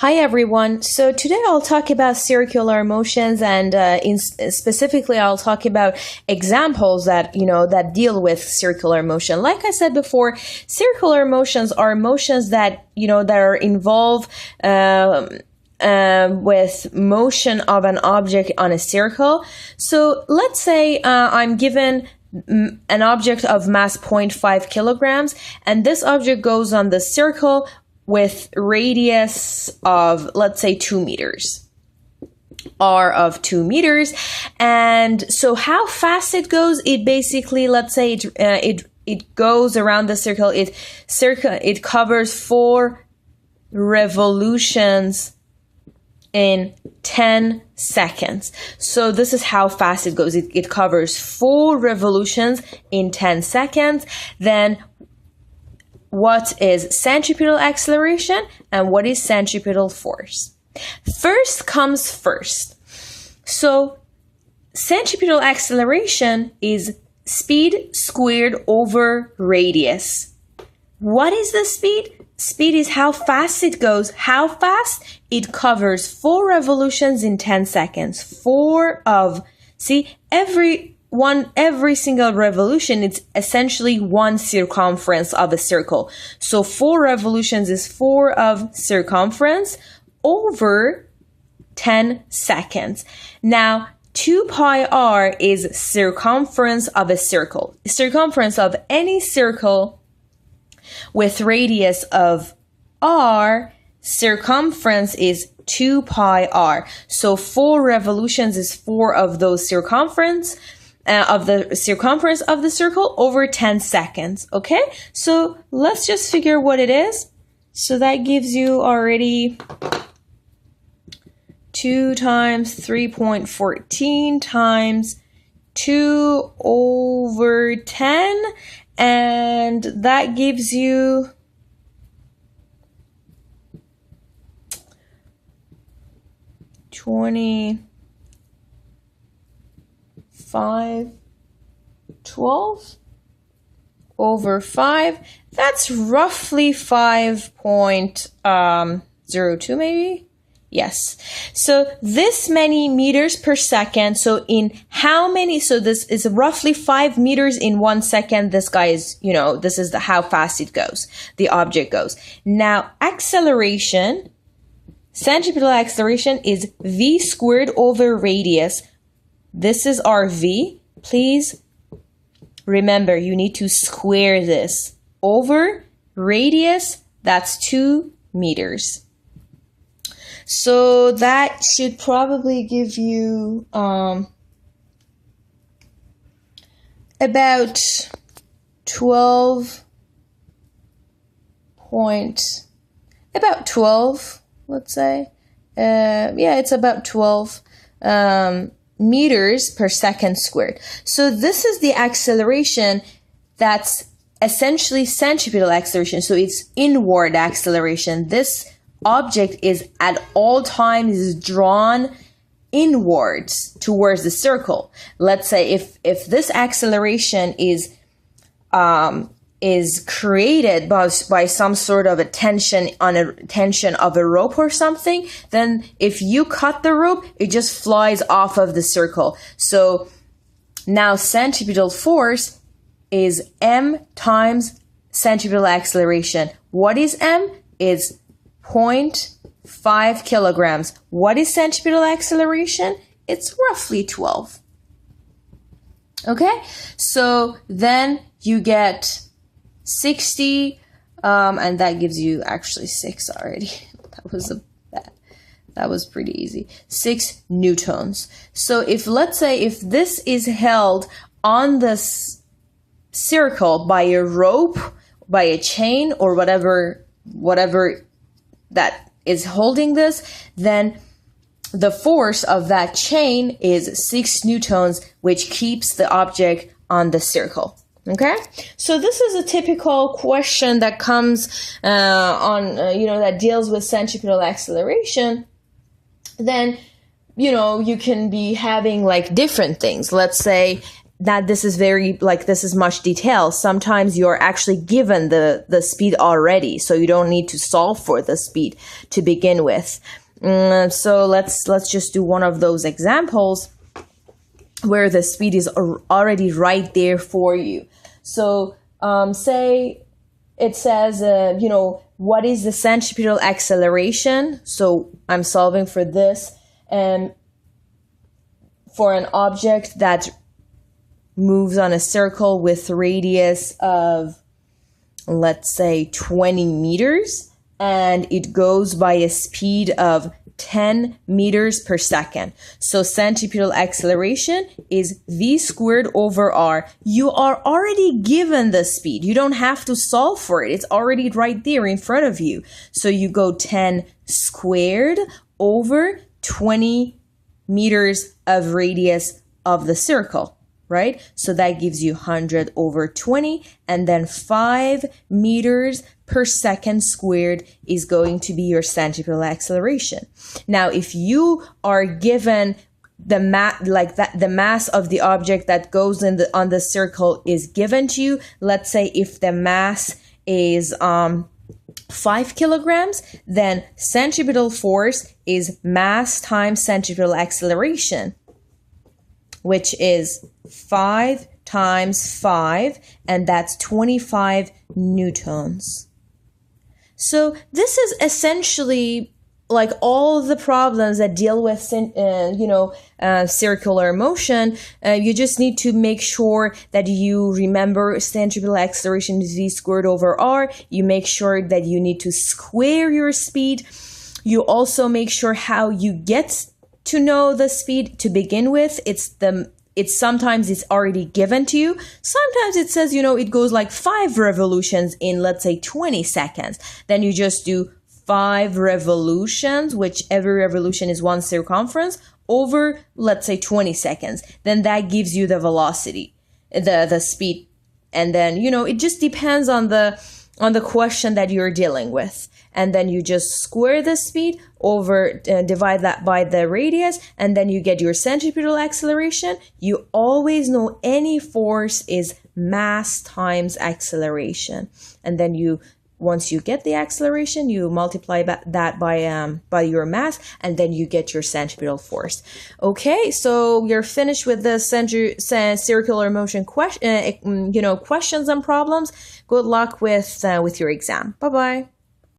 Hi everyone. So today I'll talk about circular motions and specifically I'll talk about examples that deal with circular motion. Like I said before, circular motions are motions that are involved with motion of an object on a circle. So let's say I'm given an object of mass 0.5 kilograms and this object goes on the circle with radius of, let's say, 2 meters, r of 2 meters. And so how fast it goes, it basically, let's say it goes around the circle, it covers 4 revolutions in 10 seconds. So this is how fast it goes. It covers 4 revolutions in 10 seconds. Then what is centripetal acceleration and what is centripetal force? First comes first. So centripetal acceleration is speed squared over radius. What is the speed? Speed is how fast it goes. How fast? It covers 4 revolutions in 10 seconds. Every single revolution, it's essentially 1 circumference of a circle. So 4 revolutions is 4 of circumference over 10 seconds. Now, 2 pi r is circumference of a circle. Circumference of any circle with radius of r, circumference is 2 pi r. So 4 revolutions is 4 of those circumference of the circumference of the circle over 10 seconds. Okay, so let's just figure what it is. So that gives you already 2 times 3.14 times 2 over 10, and that gives you 12 over 5. That's roughly 5.02 maybe. Yes. So this many meters per second. So in how many? So this is roughly 5 meters in 1 second. This guy is, this is how fast it goes. The object goes. Now acceleration, centripetal acceleration is v squared over radius. This is our v. Please remember, you need to square this over radius. That's 2 meters. So that should probably give you about 12, let's say. It's about 12 meters per second squared. So this is the acceleration that's essentially centripetal acceleration. So it's inward acceleration. This object is at all times drawn inwards towards the circle. Let's say if this acceleration is created by some sort of a tension of a rope or something, then if you cut the rope, it just flies off of the circle. So now centripetal force is m times centripetal acceleration. What is m? It's 0.5 kilograms. What is centripetal acceleration? It's roughly 12. Okay, so then you get 60, and that gives you actually 6 already. That was pretty easy. 6 newtons. So let's say if this is held on this circle by a rope, by a chain, or whatever that is holding this, then the force of that chain is 6 newtons, which keeps the object on the circle. Okay, so this is a typical question that comes that deals with centripetal acceleration. Then, you can be having like different things. Let's say that this is this is much detail. Sometimes you're actually given the speed already, so you don't need to solve for the speed to begin with. So let's just do one of those examples where the speed is already right there for you. So say it says, what is the centripetal acceleration? So I'm solving for this, and for an object that moves on a circle with radius of, let's say, 20 meters, and it goes by a speed of 10 meters per second. So centripetal acceleration is v squared over r. You are already given the speed. You don't have to solve for it. It's already right there in front of you. So you go 10 squared over 20 meters of radius of the circle, right? So that gives you 100 over 20, and then 5 meters per second squared is going to be your centripetal acceleration. Now, if you are given the mass of the object that goes on the circle is given to you, let's say if the mass is 5 kilograms, then centripetal force is mass times centripetal acceleration, which is 5 times 5, and that's 25 newtons. So this is essentially like all the problems that deal with circular motion. You just need to make sure that you remember centripetal acceleration is v squared over r. You make sure that you need to square your speed. You also make sure how you get to know the speed to begin with. Sometimes it's already given to you. Sometimes it says, it goes like 5 revolutions in, let's say, 20 seconds. Then you just do 5 revolutions, which every revolution is 1 circumference, over, let's say, 20 seconds. Then that gives you the velocity, the speed. And then, it just depends on the question that you're dealing with. And then you just square the speed over, divide that by the radius, and then you get your centripetal acceleration. You always know any force is mass times acceleration. And then once you get the acceleration, you multiply that by your mass, and then you get your centripetal force. Okay, so you're finished with the circular motion questions and problems. Good luck with your exam. Bye-bye.